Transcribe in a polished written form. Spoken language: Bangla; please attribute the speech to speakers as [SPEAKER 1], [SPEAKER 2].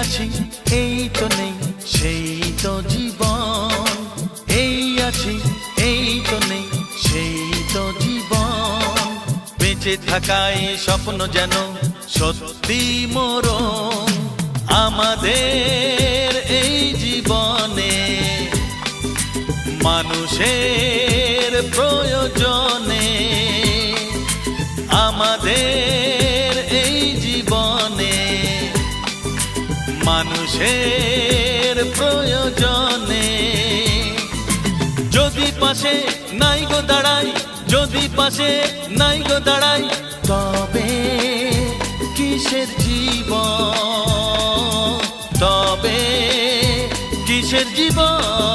[SPEAKER 1] আছি এই তো নেই সেই তো জীবন, এই আছি এই তো নেই সেই তো জীবন। বেঁচে থাকায় স্বপ্ন যেন সত্যি মরণ, আমাদের এই জীবনে মানুষের প্রয়োজনে, আমাদের এই জীবনে মানুষের প্রয়োজনে। যদি পাশে নাই গো দাঁড়াই, যদি পাশে নাই গো দাঁড়াই, তবে কিসের জীবন, তবে কিসের জীবন।